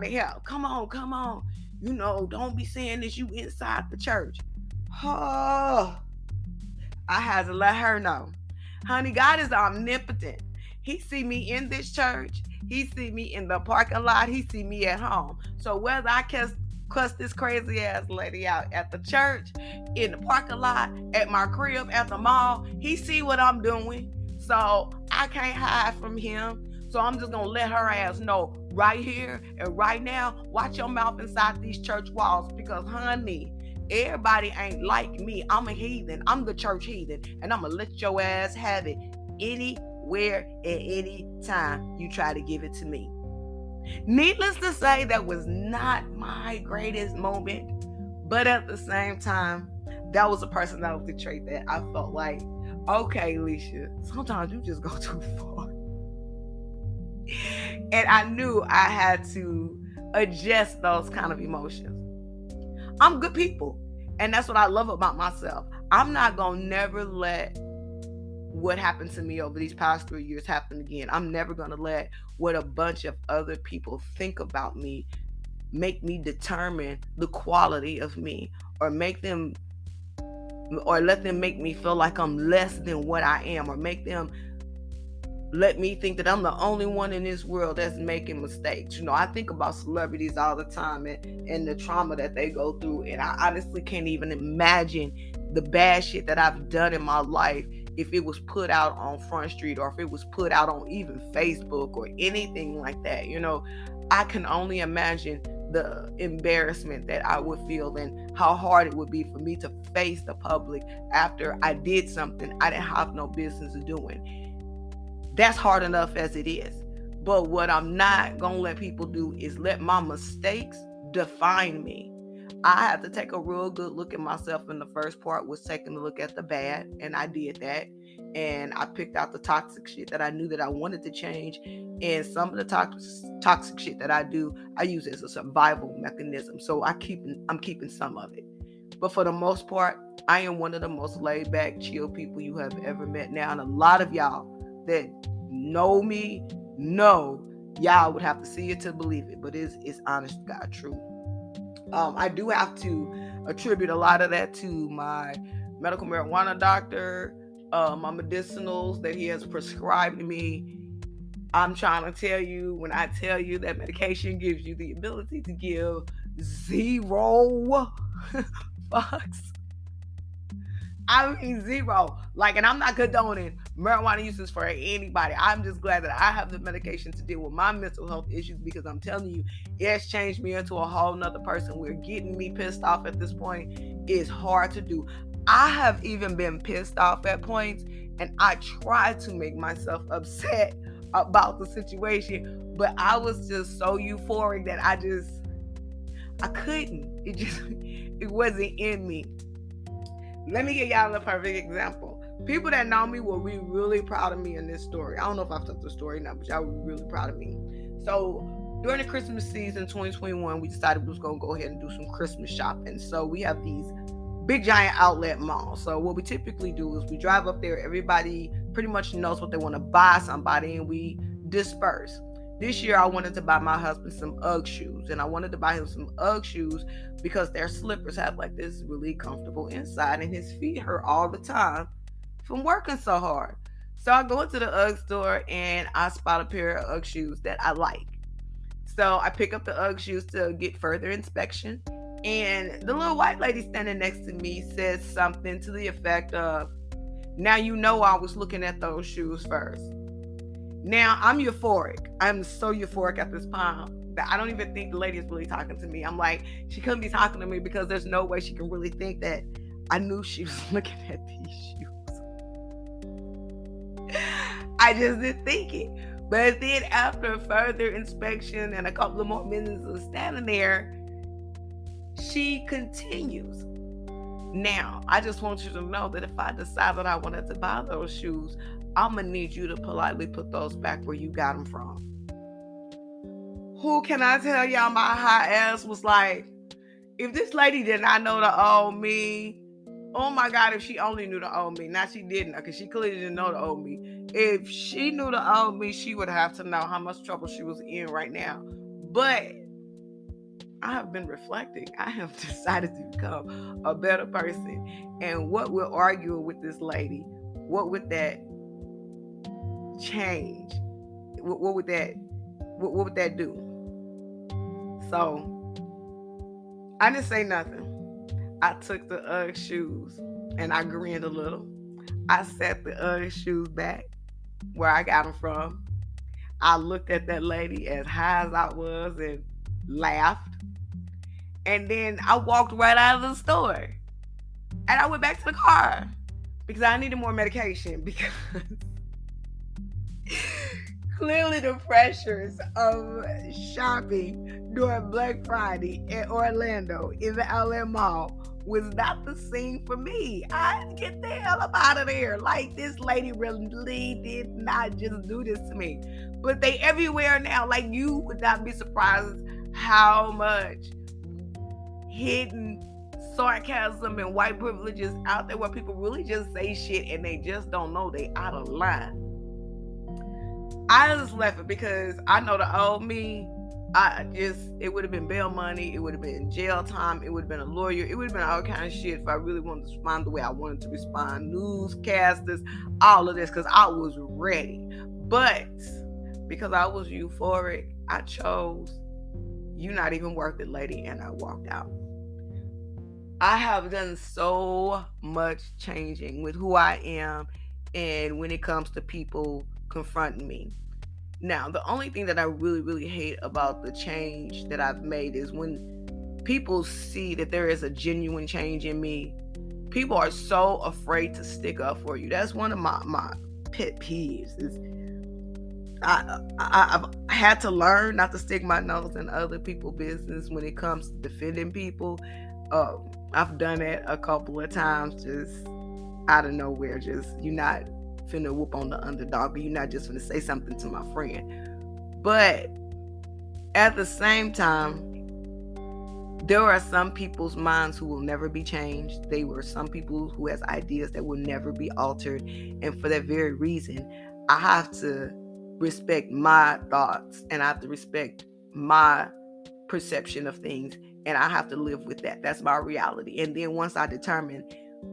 help. Come on, come on. Don't be saying this. You inside the church. Oh, I had to let her know. Honey, God is omnipotent. He see me in this church. He see me in the parking lot. He see me at home. So whether I cuss this crazy ass lady out at the church, in the parking lot, at my crib, at the mall, he see what I'm doing. So I can't hide from him. So I'm just gonna let her ass know right here and right now. Watch your mouth inside these church walls, because honey, everybody ain't like me. I'm a heathen. I'm the church heathen. And I'm going to let your ass have it anywhere at any time you try to give it to me. Needless to say, that was not my greatest moment. But at the same time, that was a personality trait that I felt like, okay, Alicia, sometimes you just go too far. And I knew I had to adjust those kind of emotions. I'm good people. And that's what I love about myself. I'm not going to never let what happened to me over these past 3 years happen again. I'm never going to let what a bunch of other people think about me make me determine the quality of me, or let them make me feel like I'm less than what I am, or let me think that I'm the only one in this world that's making mistakes. I think about celebrities all the time and the trauma that they go through. And I honestly can't even imagine the bad shit that I've done in my life if it was put out on Front Street, or if it was put out on even Facebook or anything like that. I can only imagine the embarrassment that I would feel and how hard it would be for me to face the public after I did something I didn't have no business doing. That's hard enough as it is. But what I'm not going to let people do is let my mistakes define me. I have to take a real good look at myself. And the first part was taking a look at the bad. And I did that. And I picked out the toxic shit that I knew that I wanted to change. And some of the toxic shit that I do, I use as a survival mechanism. So I'm keeping some of it. But for the most part, I am one of the most laid back, chill people you have ever met now. And a lot of y'all that know me know y'all would have to see it to believe it, but it's honest to God true. I do have to attribute a lot of that to my medical marijuana doctor, my medicinals that he has prescribed to me. I'm trying to tell you, when I tell you that medication gives you the ability to give 0 fucks. I mean 0. And I'm not condoning marijuana uses for anybody. I'm just glad that I have the medication to deal with my mental health issues, because I'm telling you, it has changed me into a whole nother person. We're getting me pissed off at this point is hard to do. I have even been pissed off at points, and I try to make myself upset about the situation, but I was just so euphoric that I couldn't. It wasn't in me. Let me give y'all a perfect example. People that know me will be really proud of me in this story. I don't know if I've told the story now, but y'all will be really proud of me. So during the Christmas season 2021, we decided we was going to go ahead and do some Christmas shopping. So we have these big giant outlet malls. So what we typically do is we drive up there. Everybody pretty much knows what they want to buy somebody, and we disperse. This year, I wanted to buy my husband some UGG shoes, and I wanted to buy him some UGG shoes because their slippers have this really comfortable inside, and his feet hurt all the time from working so hard. So I go into the UGG store, and I spot a pair of UGG shoes that I like. So I pick up the UGG shoes to get further inspection, and the little white lady standing next to me says something to the effect of, "Now you know I was looking at those shoes first." Now, I'm euphoric. I'm so euphoric at this point that I don't even think the lady is really talking to me. I'm like, she couldn't be talking to me, because there's no way she can really think that I knew she was looking at these shoes. I just didn't think it. But then after further inspection and a couple of more minutes of standing there, she continues. "Now, I just want you to know that if I decide that I wanted to buy those shoes, I'm going to need you to politely put those back where you got them from." Who can I tell y'all, my high ass was like, if this lady did not know the old me, oh my God, if she only knew the old me. Now she didn't, because she clearly didn't know the old me. If she knew the old me, she would have to know how much trouble she was in right now. But I have been reflecting. I have decided to become a better person. And what we're arguing with this lady, what would that change? What would that do? So I didn't say nothing. I took the UGG shoes and I grinned a little. I set the UGG shoes back where I got them from. I looked at that lady as high as I was and laughed. And then I walked right out of the store. And I went back to the car because I needed more medication, because clearly the pressures of shopping during Black Friday in Orlando in the outlet mall was not the scene for me. I had to get the hell up out of there. Like, this lady really did not just do this to me. But they everywhere now. Like, you would not be surprised how much hidden sarcasm and white privilege is out there, where people really just say shit and they just don't know they out of line. I just left it because I know the old me. It would have been bail money, it would have been jail time, it would have been a lawyer, it would have been all kind of shit if I really wanted to respond the way I wanted to respond. Newscasters, all of this, because I was ready. But because I was euphoric, I chose, "You not even worth it, lady," and I walked out. I have done so much changing with who I am and when it comes to people confronting me. Now, the only thing that I really, really hate about the change that I've made is when people see that there is a genuine change in me, people are so afraid to stick up for you. That's one of my pet peeves. I've had to learn not to stick my nose in other people's business when it comes to defending people. I've done it a couple of times, just out of nowhere. Just, you're not finna whoop on the underdog, but you're not just finna say something to my friend. But at the same time, there are some people's minds who will never be changed. There were some people who has ideas that will never be altered. And for that very reason, I have to respect my thoughts, and I have to respect my perception of things, and I have to live with that. That's my reality. And then once I determine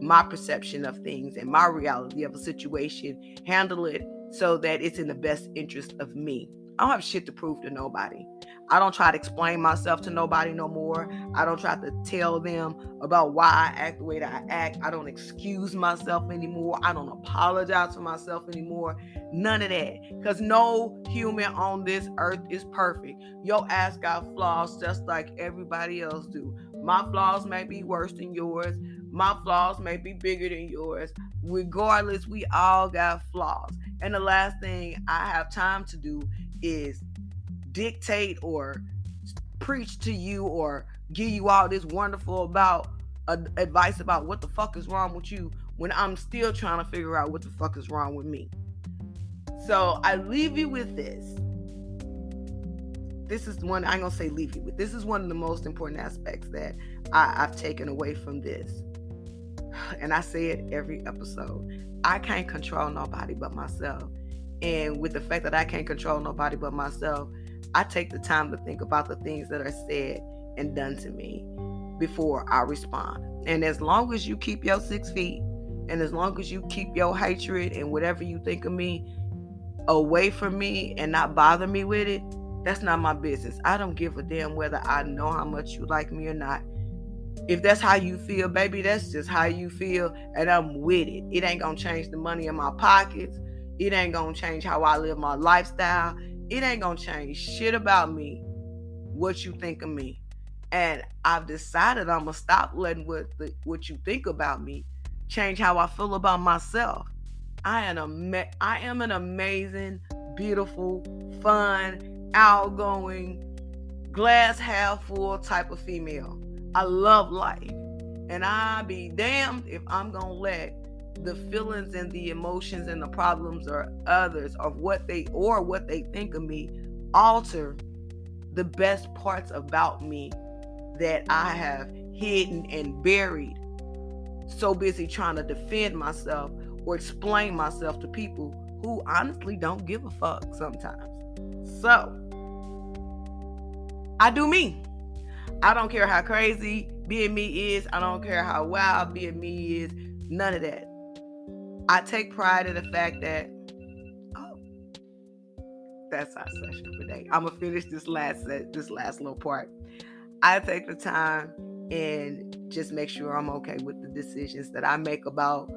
my perception of things and my reality of a situation, handle it so that it's in the best interest of me. I don't have shit to prove to nobody. I don't try to explain myself to nobody no more. I don't try to tell them about why I act the way that I act. I don't excuse myself anymore. I don't apologize for myself anymore. None of that. Because no human on this earth is perfect. Your ass got flaws just like everybody else do. My flaws may be worse than yours. My flaws may be bigger than yours. Regardless, we all got flaws. And the last thing I have time to do is dictate or preach to you or give you all this wonderful advice about what the fuck is wrong with you when I'm still trying to figure out what the fuck is wrong with me. So I leave you with this. This is one, I ain't gonna say leave you with. This is one of the most important aspects that I've taken away from this. And I say it every episode. I can't control nobody but myself. And with the fact that I can't control nobody but myself, I take the time to think about the things that are said and done to me before I respond. And as long as you keep your 6 feet, and as long as you keep your hatred and whatever you think of me away from me and not bother me with it, that's not my business. I don't give a damn whether I know how much you like me or not. If that's how you feel, baby, that's just how you feel, and I'm with it. It ain't gonna change the money in my pockets. It ain't gonna change how I live my lifestyle. It ain't gonna change shit about me, what you think of me. And I've decided I'm gonna stop letting what you think about me change how I feel about myself. I am an amazing, beautiful, fun, outgoing, glass half full type of female. I love life. And I be damned if I'm gonna let the feelings and the emotions and the problems or others of what they think of me alter the best parts about me that I have hidden and buried, so busy trying to defend myself or explain myself to people who honestly don't give a fuck sometimes. So I do me. I don't care how crazy being me is. I don't care how wild being me is. None of that. I take pride in the fact that, oh, that's our session for today. I'm gonna finish this last little part. I take the time and just make sure I'm okay with the decisions that I make about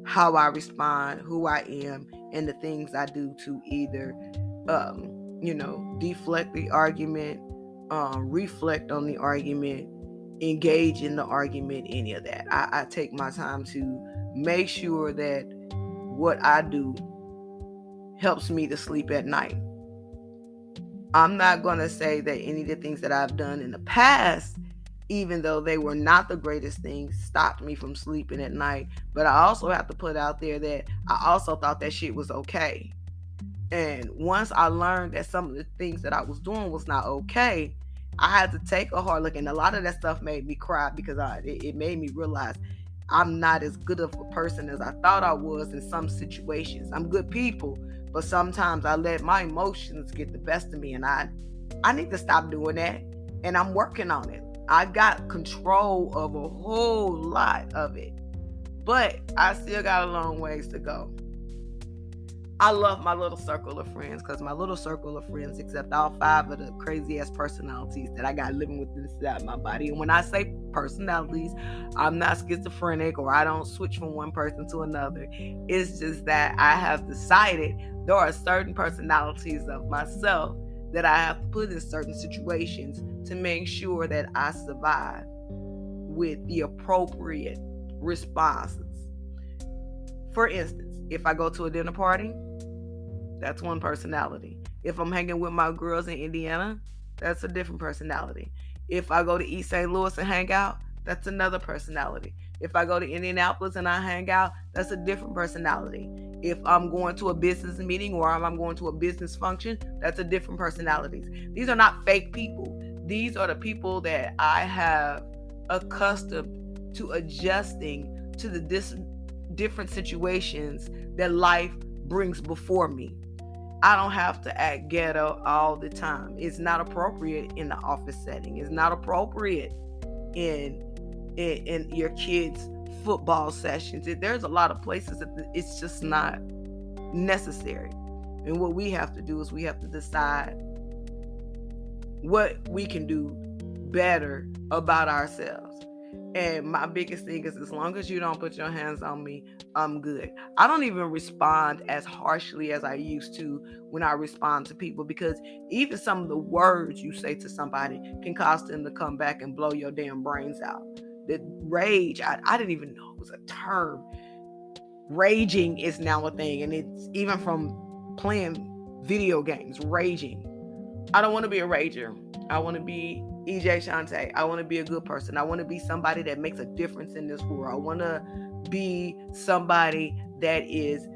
how I respond, who I am, and the things I do to either, deflect the argument, reflect on the argument, engage in the argument, any of that. I take my time to make sure that what I do helps me to sleep at night. I'm not going to say that any of the things that I've done in the past, even though they were not the greatest things, stopped me from sleeping at night. But I also have to put out there that I also thought that shit was okay. And once I learned that some of the things that I was doing was not okay, I had to take a hard look. And a lot of that stuff made me cry because it made me realize I'm not as good of a person as I thought I was in some situations. I'm good people, but sometimes I let my emotions get the best of me, and I need to stop doing that. And I'm working on it. I got control of a whole lot of it, but I still got a long ways to go. I love my little circle of friends, because my little circle of friends accept all 5 of the crazy ass personalities that I got living with inside my body. And when I say personalities, I'm not schizophrenic or I don't switch from one person to another. It's just that I have decided there are certain personalities of myself that I have to put in certain situations to make sure that I survive with the appropriate responses. For instance, if I go to a dinner party, that's one personality. If I'm hanging with my girls in Indiana, that's a different personality. If I go to East St. Louis and hang out, that's another personality. If I go to Indianapolis and I hang out, that's a different personality. If I'm going to a business meeting or I'm going to a business function, that's a different personalities. These are not fake people. These are the people that I have accustomed to adjusting to the different situations that life brings before me. I don't have to act ghetto all the time. It's not appropriate in the office setting. It's not appropriate in your kids' football sessions. There's a lot of places that it's just not necessary. And what we have to do is we have to decide what we can do better about ourselves. And my biggest thing is, as long as you don't put your hands on me, I'm good. I don't even respond as harshly as I used to when I respond to people, because even some of the words you say to somebody can cause them to come back and blow your damn brains out. The rage, I didn't even know it was a term. Raging is now a thing, and it's even from playing video games, raging. I don't want to be a rager. I want to be EJayShonte. I want to be a good person. I want to be somebody that makes a difference in this world. I want to be somebody that is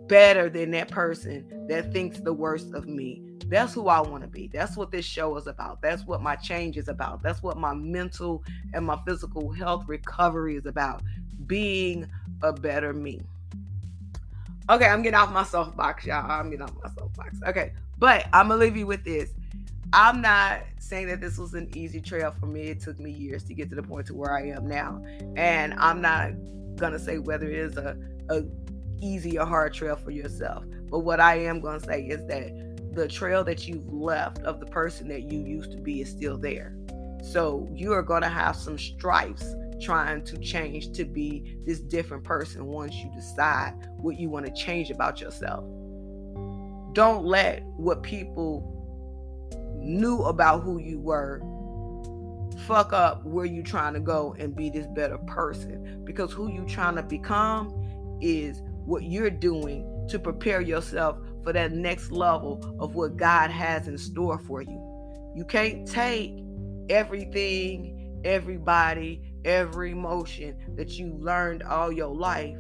better than that person that thinks the worst of me. That's who I want to be. That's what this show is about. That's what my change is about. That's what my mental and my physical health recovery is about. Being a better me. Okay, I'm getting off my soapbox, y'all. I'm getting off my soapbox. Okay, but I'm going to leave you with this. I'm not saying that this was an easy trail for me. It took me years to get to the point to where I am now. And I'm not going to say whether it is a easy or hard trail for yourself. But what I am going to say is that the trail that you've left of the person that you used to be is still there. So you are going to have some stripes trying to change to be this different person once you decide what you want to change about yourself. Don't let what people knew about who you were fuck up where you trying to go and be this better person, because who you trying to become is what you're doing to prepare yourself for that next level of what God has in store for you. You can't take everything, everybody, every emotion that you learned all your life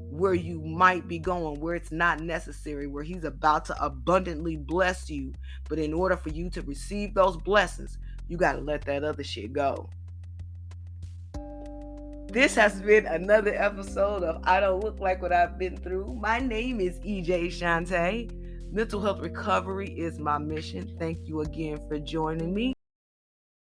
where you might be going, where it's not necessary, where he's about to abundantly bless you. But in order for you to receive those blessings, you got to let that other shit go. This has been another episode of I Don't Look Like What I've Been Through. My name is EJayShonte. Mental health recovery is my mission. Thank you again for joining me.